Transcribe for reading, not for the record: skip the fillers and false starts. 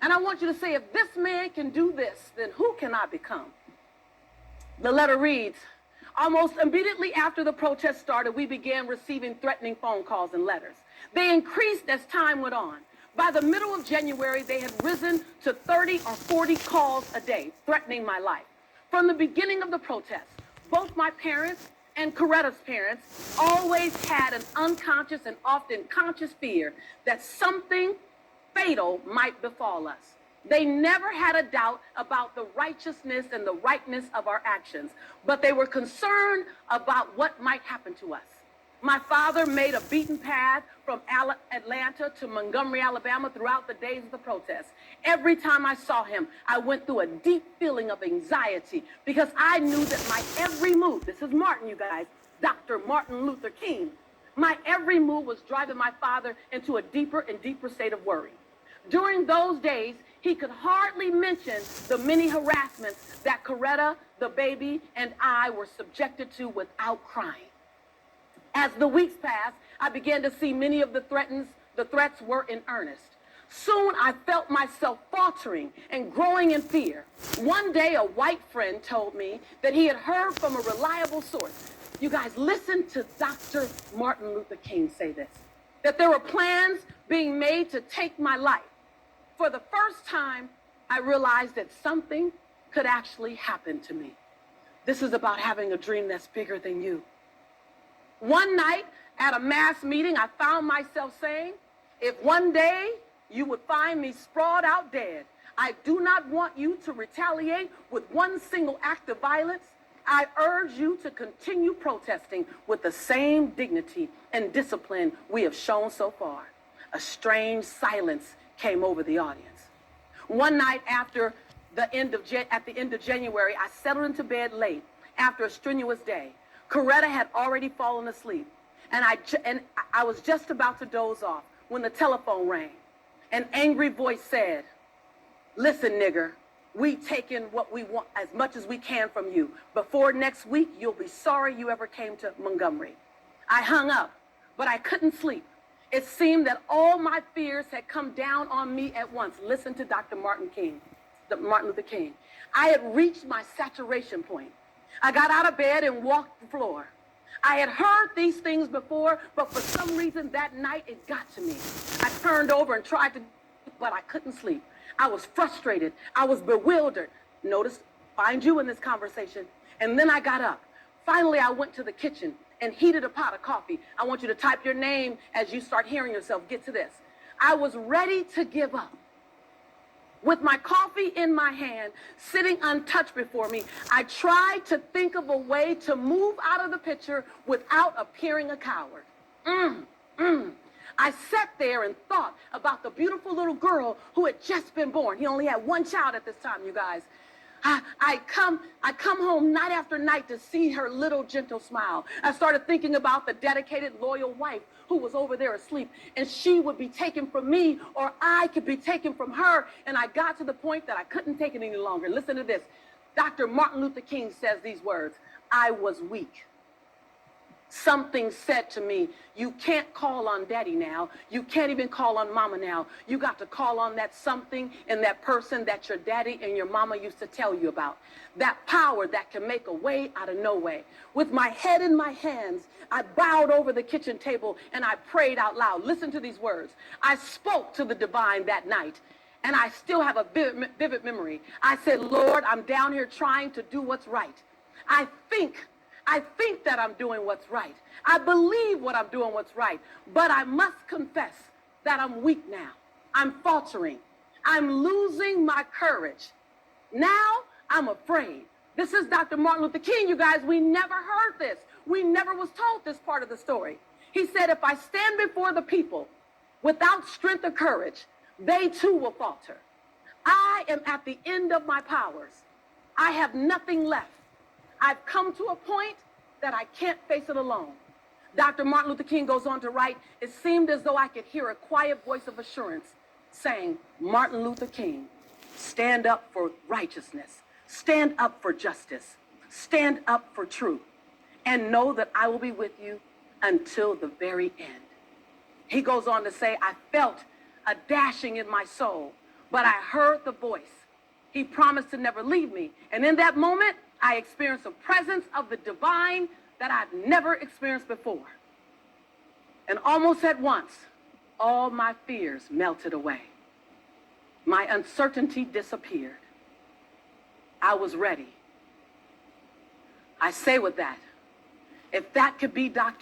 And I want you to say, if this man can do this, then who can I become? The letter reads, almost immediately after the protest started, we began receiving threatening phone calls and letters. They increased as time went on. By the middle of January, they had risen to 30 or 40 calls a day, threatening my life. From the beginning of the protest, both my parents and Coretta's parents always had an unconscious and often conscious fear that something fatal might befall us. They never had a doubt about the righteousness and the rightness of our actions, but they were concerned about what might happen to us. My father made a beaten path from Atlanta to Montgomery, Alabama throughout the days of the protest. Every time I saw him, I went through a deep feeling of anxiety because I knew that my every move, this is Martin, you guys, Dr. Martin Luther King, my every move was driving my father into a deeper and deeper state of worry. During those days, he could hardly mention the many harassments that Coretta, the baby, and I were subjected to without crying. As the weeks passed, I began to see many of the threats were in earnest. Soon I felt myself faltering and growing in fear. One day, a white friend told me that he had heard from a reliable source. You guys, listen to Dr. Martin Luther King say this, that there were plans being made to take my life. For the first time, I realized that something could actually happen to me. This is about having a dream that's bigger than you. One night at a mass meeting, I found myself saying, if one day you would find me sprawled out dead, I do not want you to retaliate with one single act of violence. I urge you to continue protesting with the same dignity and discipline we have shown so far. A strange silence came over the audience. One night at the end of January, I settled into bed late after a strenuous day. Coretta had already fallen asleep, and I was just about to doze off when the telephone rang. An angry voice said, listen, nigger, we taken what we want as much as we can from you. Before next week, you'll be sorry you ever came to Montgomery. I hung up, but I couldn't sleep. It seemed that all my fears had come down on me at once. Listen to Dr. Martin Luther King. I had reached my saturation point. I got out of bed and walked the floor. I had heard these things before, but for some reason that night it got to me. I turned over and tried to, but I couldn't sleep. I was frustrated. I was bewildered. Notice, find you in this conversation. And then I got up. Finally, I went to the kitchen and heated a pot of coffee. I want you to type your name as you start hearing yourself. Get to this. I was ready to give up. With my coffee in my hand, sitting untouched before me, I tried to think of a way to move out of the picture without appearing a coward. I sat there and thought about the beautiful little girl who had just been born. He only had one child at this time, you guys. I come home night after night to see her little gentle smile. I started thinking about the dedicated, loyal wife who was over there asleep, and she would be taken from me, or I could be taken from her. And I got to the point that I couldn't take it any longer. Listen to this. Dr. Martin Luther King says these words, I was weak. Something said to me, you can't call on daddy now. You can't even call on mama now. You got to call on that something and that person that your daddy and your mama used to tell you about. That power that can make a way out of no way. With my head in my hands, I bowed over the kitchen table and I prayed out loud. Listen to these words. I spoke to the divine that night, and I still have a vivid memory. I said, Lord, I'm down here trying to do what's right. I think that I'm doing what's right. I believe what I'm doing what's right. But I must confess that I'm weak now. I'm faltering. I'm losing my courage. Now I'm afraid. This is Dr. Martin Luther King, you guys. We never heard this. We never was told this part of the story. He said, if I stand before the people without strength or courage, they too will falter. I am at the end of my powers. I have nothing left. I've come to a point that I can't face it alone. Dr. Martin Luther King goes on to write, it seemed as though I could hear a quiet voice of assurance saying, Martin Luther King, stand up for righteousness, stand up for justice, stand up for truth, and know that I will be with you until the very end. He goes on to say, I felt a dashing in my soul, but I heard the voice. He promised to never leave me. And in that moment, I experienced a presence of the divine that I'd never experienced before. And almost at once, all my fears melted away. My uncertainty disappeared. I was ready. I say with that, if that could be Dr.